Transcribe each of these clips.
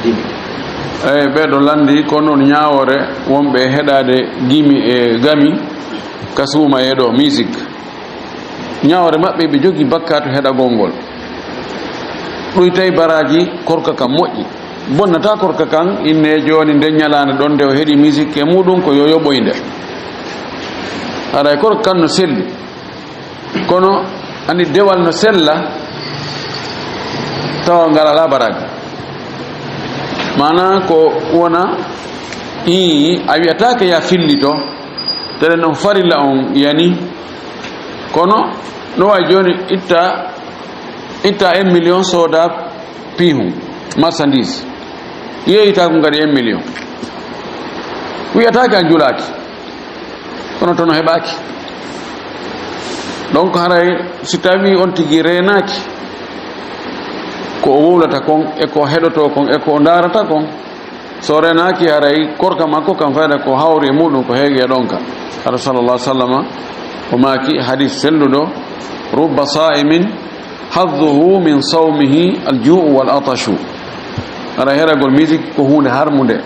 gimi ɓeɗo landi ko noon ñawore wonɓe heɗade gimi e gami kasuma e ɗo musique ñawore maɓɓe ɓe jogi bakkato heɗagol ngol ɗoytay baraji korka kam moƴƴi bonnata korka kan inne joni nden ñalande ɗon nde o heeɗi musique e muɗum ko yo yoɓoyde aray korka kan no selli kono andi dewal no sella tawa ngarala baraji mana ko wona a wiyatake ya fillito tere non farilla on yani kono no wawi joni itta 1 million soda pihu marchandise yeyita ko ngari 1 million wiyatake a julaki kono tono heɓaki donc haray si tawi on tigi renaki ko o wowlata kon e ko heɗoto kon e ko darata kon so renaki haray korka makko kam fayda ko hawri e muɗum ko heegi e ɗon ka hara sallallah sallama o maki hadith selluɗo rubba sa'imin hadduhu min sawmihi aljuu wal atashu ara heragol musique ko hunde harmude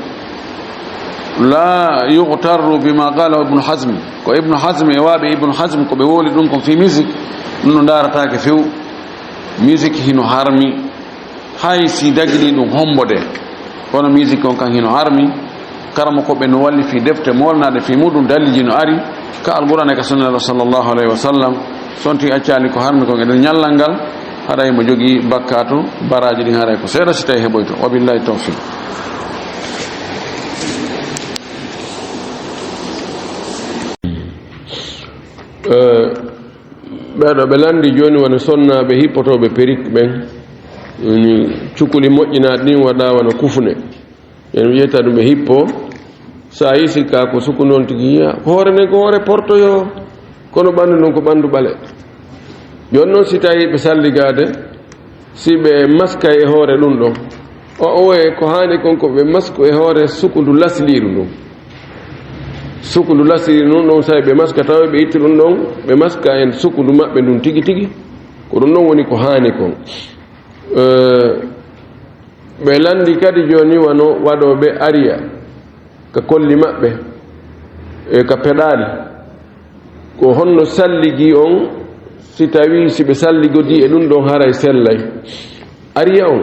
la yughtarru bima qala ibn hazm ko ibn hazm e waɓe ibn hazm ko ɓe woli ɗum kon fi musique ɗum no daratake few musique hino harmi hay si dagini ɗum hombode kono musique on kan hino harmi karama ko ɓe no walli fi defte molnade fi muɗum daliji no ari ka alquran e ka sunna sallallahu alayhi wa sallam sonti accali ko harmi kon eɗen ñallal ngal haɗay mo jogui bakkato baraji ɗin haɗay ko seeɗa si tawi heɓoyto wabillahi tawfiq ɓeɗo ɓe landi joni wona sonnaɓe hippotoɓe perrique ɓen ni cukuli moƴƴinaɗi ɗin waɗa wona kufne en wiyata ɗum ɓe hippo sa yi sikka ko suku noon tigi yiya hoore nden ko hoore portoyo kono ɓandu noon ko ɓandu ɓale joni noon si tawi ɓe salligade si ɓe maska e hoore ɗum ɗon o e ko hani kon ko ɓe masko e hoore sukundu lasliru ndun sukundu lasliru ɗum ɗon sawi ɓe maska tawa ɓe itti ɗum ɗon ɓe maska en sukundu maɓɓe ndun tigi tigi ko ɗum ɗon woni ko hani kon ɓe landi kadi joni wano waɗoɓe ariya ka kolli maɓɓe e ka peɗali ko honno salligi on si tawi si ɓe salligodi e ɗum ɗon haray sellay ariya on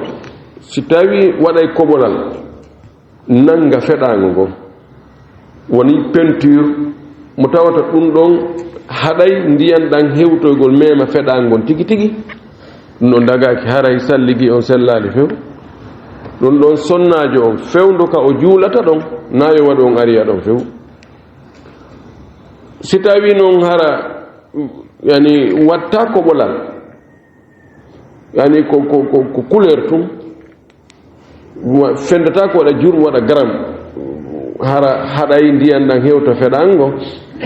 si tawi waɗay koɓolal nanga feɗago ngon woni peinture mo tawata ɗum ɗon haɗay ndiyan ɗan hewtoygol mema feɗago ngon tigi tigi ɗum ɗon dagaki haray salligi on sellali few ɗum ɗon sonnajo on fewdo ka o juulata ɗon nayo waɗi on ariya ɗon few si tawi noon hara yani watta koɓolal yani ko couleur tum fendata ko waɗa jur waɗa gram hara haɗay ndiyan ɗan hewta feɗango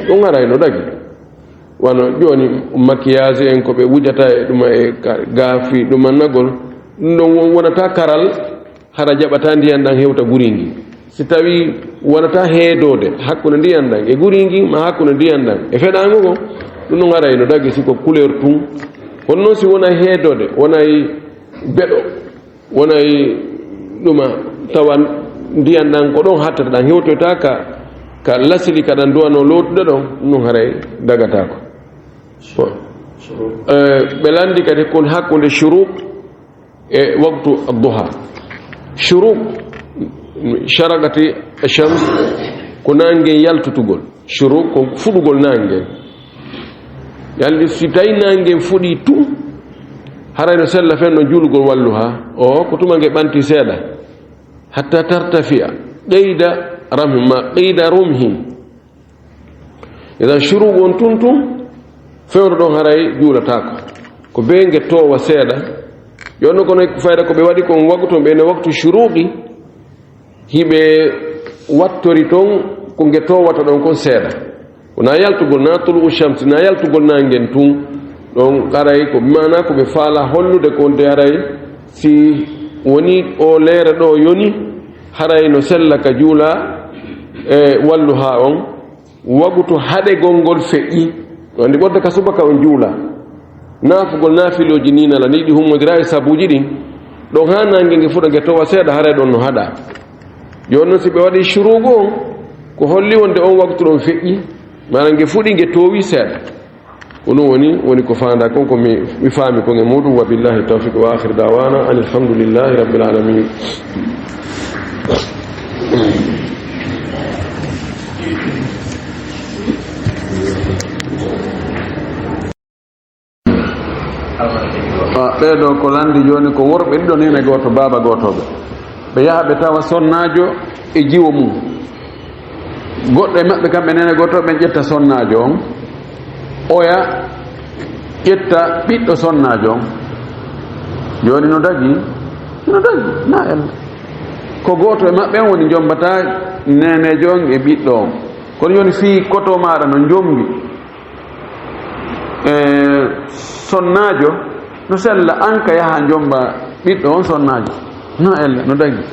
ɗum haray no dagi wano joni maquillage en ko ɓe wujata e ɗuma e gaafi ɗuma nagol ɗum ɗon wonata karal hara jaɓata ndiyan ɗan hewta guringi si tawi wonata heedode hakkude ndiyan ɗan e guringi ma hakkude ndiyan ɗan e feɗango go ɗum ɗon haray no dagi siko couleur tum kono noon si wona heedode wonay beɗo wonay ɗuma tawa ndiyan ɗan ko ɗon hattata ɗan hewtoyta ka lasili kaɗan duwano lootude ɗon ɗum haray dagatako ɓe landi kadi kon hakkude shuruk e waktu adduha shuruk sharagati shams ko nangen yaltutugol shuruk ko fuɗugol nangen yaldi si tawi nangen fuɗi tum harayno sella fen no julugol wallu ha o ko tumange ɓanti seeɗa hatta tartafiya qeyda ramma qeyda rumhin idan shuruk on tum fewdo ɗon haray juulatako ko be gettowa seeɗa jonno kono fayda ko ɓe waɗi kon waktu ɓe no waktu shuruqi hiɓe wattori toon ko gettowata ɗon kon seeɗa kona yaltugol na tulu shamsi na yaltugol nangen tun ɗon haray ko mana ko ɓe faala hollude konde haray si woni o leere ɗo yoni haray no sella ka juula e wallu ha on wagutu haɗe gongol feƴƴi andi ɓodda ka subaka on juula naafugol naafiloji ninala ni ɗi hummodira e sabuji ɗin ɗon ha nangue fuɗa gue towa seeɗa haare ɗon no haɗa joni noon si ɓe waɗi churugu on ko holli wonde on waktu ɗon feƴƴi mana gue fuɗi gue towi seeɗa ko ɗum woni ko fanda konko mi faami ko nge muɗum wa billahi tawfiq wa akhir dawana an alhamdulillahi rabbil alamin ɓeɗo ko landi joni ko worɓe ɗiɗo nene goto baba gotoɓe ɓe yaha ɓe tawa sonnajo e jiwo mum goɗɗo e maɓɓe kamɓe nene gotoɓe ɓen ƴetta sonnajo on oya ƴetta ɓiɗɗo sonnajo on joni no dagi na ella ko goto e maɓɓe on woni jombata nenejo on e ɓiɗɗo on kono joni fi koto maɗa no jombi sonnajo no sella an ka yaha jomba ɓiɗɗo on sonnajo no ella no dagi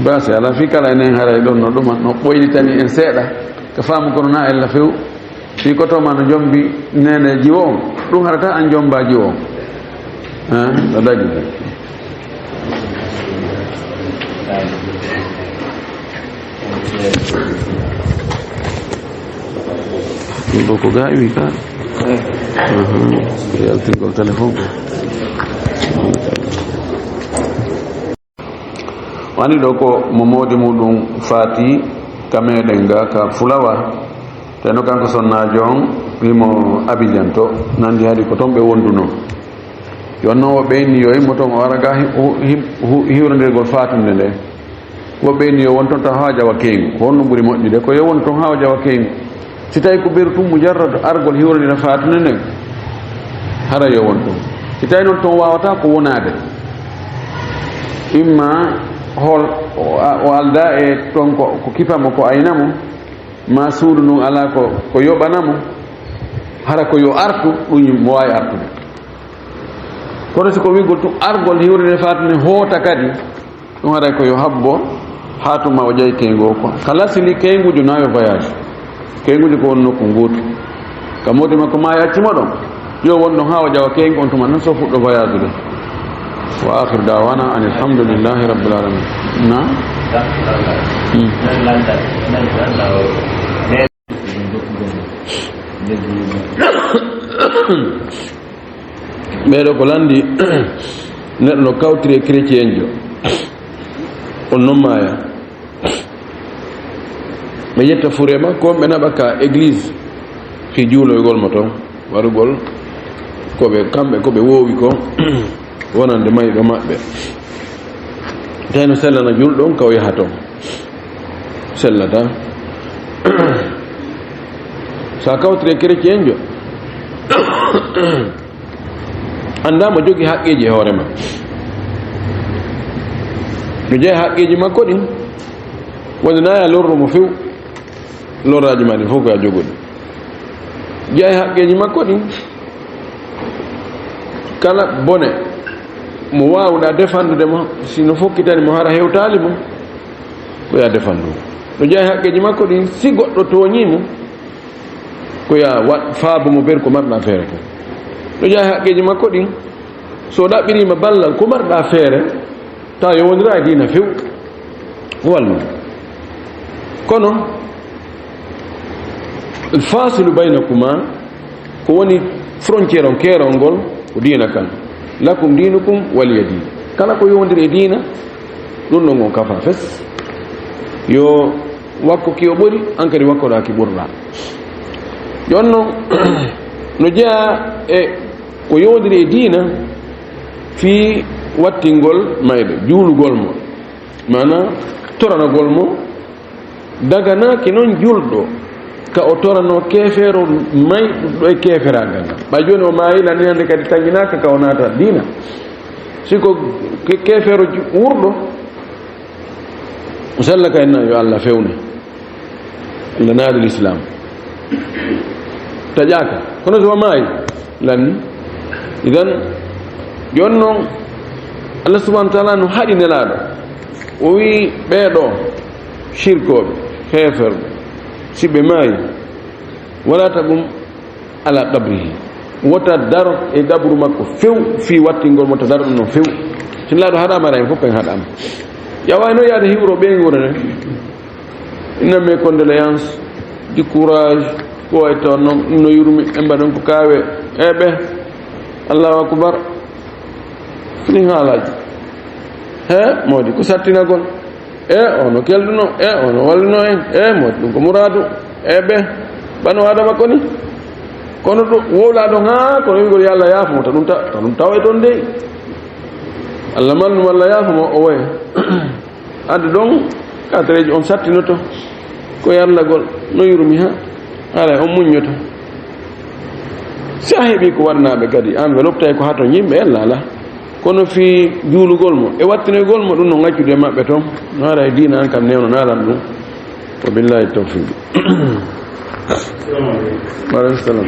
basi ala fi kala enen haray ɗon no ɗuma no ɓoynitani en seeɗa ko faamu kono na ella few fi kotoma no jombi nene jiwo on ɗum harata an jomba jiwo on no dagi ɗo ko gawi ka yaltingol téléphone wani ɗo ko mo modi muɗum faati ka meɗen ga ka fulawa teno kanko sonnajo on wimo Abidjan to nandi haadi ko toon ɓe wonduno jonnon wo ɓeyni yo immo toon o wara ga hiwrodirgol fatunde nde wo ɓeyni yo won toon taw ha jawa keygu ko honno ɓuuri moƴƴude ko yo won toon ha jawa keygu si tawi ko ɓeru tum mujarrad argol hiwrodira fatunde nden hara yo won toon si tawi noon toon wawata ko wonade imma hol o alda e toon ko kipamo ko aynamo ma suudu ndun ala ko yoɓanamo hara ko yo artu ɗum mo wawi artude kono siko wigol tum argol hiwride fatunde hoota kadi ɗum haray ko yo habbo ha tuma o ƴayi keygu o ko kala sili keyguji nayo voyage keyguji ko won nokku nguutu ka modi makko ma yaccimo ɗon yo won ɗon ha o jawa keygu on tuma nan so fuɗɗo voyage de wa akhir dawana an alhamdulillahi rabbil alamin na ɓeɗo ko landi neɗɗo no kawtiri e chrétien jo on noon maya ɓe ƴetta furema ko ɓe naɓa ka église fi juuloygol mo toon warugol kamɓe koɓe woowi ko wonande mayɗo maɓɓe tawi no sellana julɗo on kaw yaha toon sellata sa kawtiri e chrétien jo andama jogi haqqeji e hoorema no jeeya haqqeji makko ɗin wonde naya lorrumo few lorraji ma ɗin fof ko ya jogoɗi jeeya haqqeji makko ɗin kala bone mo wawɗa defandude mo sino fokkitani mo hara hewtali mo ko ya defandu no jeeya haqqeji makko ɗin si goɗɗo toñimo ko ya wat faabo mo ber ko marɗa feere ko no jeeya haqqeji makko ɗin so ɗaɓɓirima ballal ko marɗa feere taw yo wondira e dina few wallu kono fasilu baynakuma ko woni frontiére on keerol ngol ko dina kan lakum dinukum waliya din kala ko yowndiri e dina ɗum ɗon on kafa fes yo wakko ki o ɓori an kadi wakkoɗa ki ɓurɗa jonnon no jeeya e ko yowndiri e dina fi wattingol mayɗo juulugol mo mana toranagol mo daganaki noon julɗo ka o torano keefeero mayɗuɗo e keeferagal ngal ɓay joni o mayila ni hande kadi tañinaka ka o naata dina siko keefeero wurɗo o salla ka enna yo allah fewne allah naadi l'islam taƴaka kono so maayi lanni idan joni noon allah subahana taala no haɗi nelaɗo o wi ɓeeɗo shirkoɓe heeferɓe siɓe maayi wala tagum ala qabrihi wota daro e gabru makko few fi wattingol mo to daro ɗum no few tinla do hada mara ko pen hadam ya wayno yaade hiwro be ngurane inna mes condoléances du courage ko ay ton no yurumi e mbadon ko kawe ebe Allahu akbar ni halaji modi ko sattina gon ono kelduno ono walluno en modi ko muradu ebe banu adama koni kono do wola do ha kono wigol yalla yaafu ta dum tawe ton de Allah man walla yaafu mo o way adu don kadreji on sattinoto ko yalla gol no yurumi ha ala on muñoto sahibi ko warnabe gadi envelope tay ko hato yimbe la kono fi juulugol mo e wattinegol mo dum no ngaccude mabbe ton nara e diina an kam newno nalan dum wa billahi tawfiq wa alaikum salam